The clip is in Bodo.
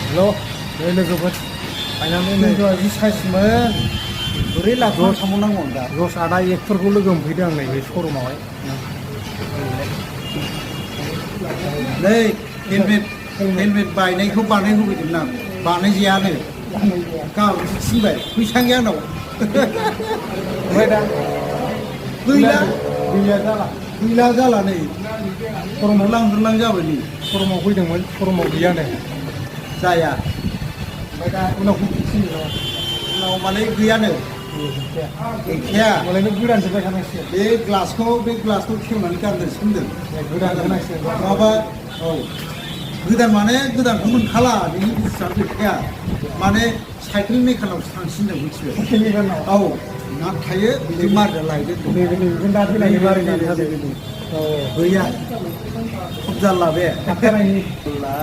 हेल' नै लोगोफोर फाइनालि नै जि साइसमोन बोरै लाखौ थांबावनांगौ दा जस आदा एक्टरखौ लोगो मोनफैदों आं नैबे शरुमावहाय नै हेलमेट बायनायखौ बानायहोफैदोंमोन आं बानायजायानो गाबोनसो थिनबाय फैसा गैया आंनाव ओमफ्राय दा गैला गैया जाला गैला जाला नै खरमाव लांग्रोलां जाबाय नै शरुमाव फैदोंमोन शरुमाव गैयानो जाया ओमफ्राय दा उनाव फैफिनसिगोन नामा उनाव माने गैयानो गैखाया होमबालाय नों गोदानसो बायखानांसिगोन बे ग्लासखौ खेवनानै गारदेरसो होनदों गोदान होनांसिगोन नङाबा औ गोदान माने गोदानखौ मोनखाला बेनि बुस्थुआ गैखाया माने साइकेल मेकानावसो थांसिनदों मिथिबाय केमिकेलनाव औ ना थायो बेजों मारिना लायदों नैबेखौ दा फैनानै मारिनानै होदों गैया खब जारला बे हाबथारायनि गैला